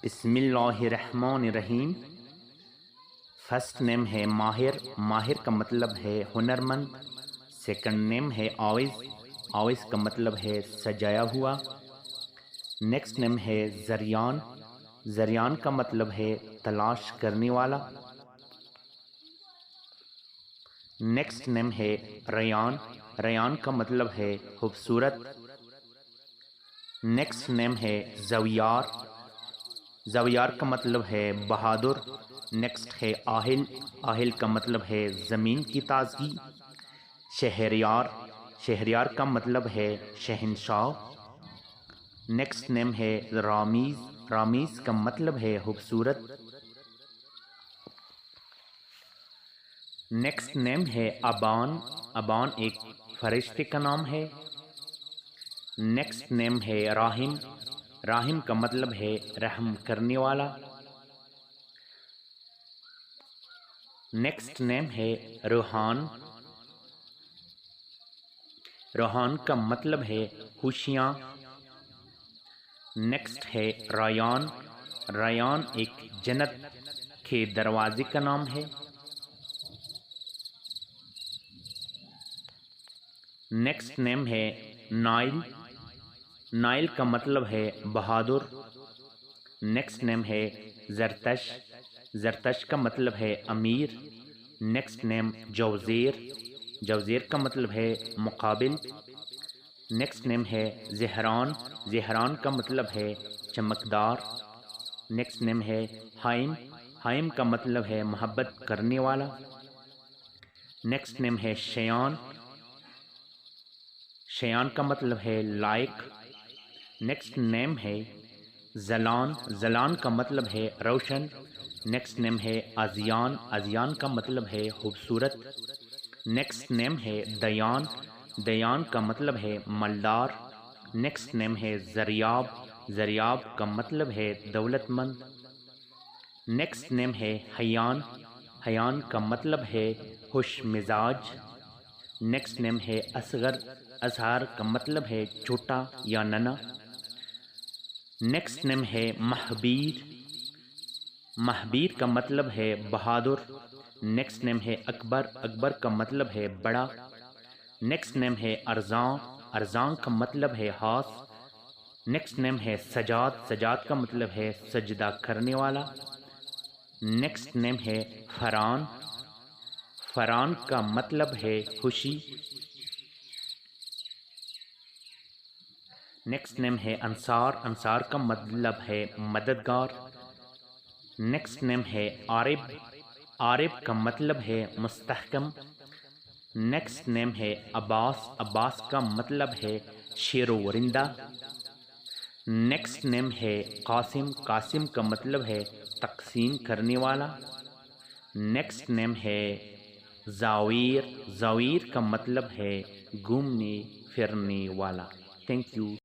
بسم اللہ الرحمن الرحیم۔ فرسٹ نیم ہے ماہر، ماہر کا مطلب ہے ہنرمند۔ سیکنڈ نیم ہے آویز، آویز کا مطلب ہے سجایا ہوا۔ نیکسٹ نیم ہے زریان، زریان کا مطلب ہے تلاش کرنے والا۔ نیکسٹ نیم ہے ریان، ریان کا مطلب ہے خوبصورت۔ نیکسٹ نیم ہے زویار، زویار کا مطلب ہے بہادر۔ نیکسٹ ہے آہل، آہل کا مطلب ہے زمین کی تازگی۔ شہریار، شہریار کا مطلب ہے شہنشاہ۔ نیکسٹ نیم ہے رامیز، رامیز کا مطلب ہے خوبصورت۔ نیکسٹ نیم ہے ابان، ابان ایک فرشتے کا نام ہے۔ نیکسٹ نیم ہے راحم، راحم کا مطلب ہے رحم کرنے والا۔ نیکسٹ نیم ہے روحان، روحان کا مطلب ہے خوشیاں۔ نیکسٹ ہے ریان، ریان ایک جنت کے دروازے کا نام ہے۔ نیکسٹ نیم ہے نائل، نائل کا مطلب ہے بہادر۔ نیکسٹ نیم ہے زرتش، زرتش کا مطلب ہے امیر۔ نیکسٹ نیم جوزیر، جوزیر کا مطلب ہے مقابل۔ نیکسٹ نیم ہے زہران، زہران کا مطلب ہے چمکدار۔ نیکسٹ نیم ہے حائم، حائم کا مطلب ہے محبت کرنے والا۔ نیکسٹ نیم ہے شیان، شیان کا مطلب ہے لائق۔ نیکسٹ نیم ہے زلان، زلان کا مطلب ہے روشن۔ نیکسٹ نیم ہے ازیان، ازیان کا مطلب ہے خوبصورت۔ نیکسٹ نیم ہے دیان، دیان کا مطلب ہے مالدار۔ نیکسٹ نیم ہے زریاب، زریاب کا مطلب ہے دولت مند۔ نیکسٹ نیم ہے حیان، حیان کا مطلب ہے خوش مزاج۔ نیکسٹ نیم ہے اصغر، اصغر کا مطلب ہے چھوٹا یا ننا۔ نیکسٹ نیم ہے مہبیر، مہبیر کا مطلب ہے بہادر۔ نیکسٹ نیم ہے اکبر، اکبر کا مطلب ہے بڑا۔ نیکسٹ نیم ہے ارزاں، ارزاں کا مطلب ہے ہاتھ۔ نیکسٹ نیم ہے سجاد، سجاد کا مطلب ہے سجدہ کرنے والا۔ نیکسٹ نیم ہے فران، فران کا مطلب ہے خوشی۔ نیکسٹ نیم ہے انصار، انصار کا مطلب ہے مددگار۔ نیکسٹ نیم ہے عارب، عارب کا مطلب ہے مستحکم۔ نیکسٹ نیم ہے عباس، عباس کا مطلب ہے شیر و رندہ۔ نیکسٹ نیم ہے قاسم، قاسم کا مطلب ہے تقسیم کرنے والا۔ نیکسٹ نیم ہے زاویر، زاویر کا مطلب ہے گھومنے پھرنے والا۔ Thank you.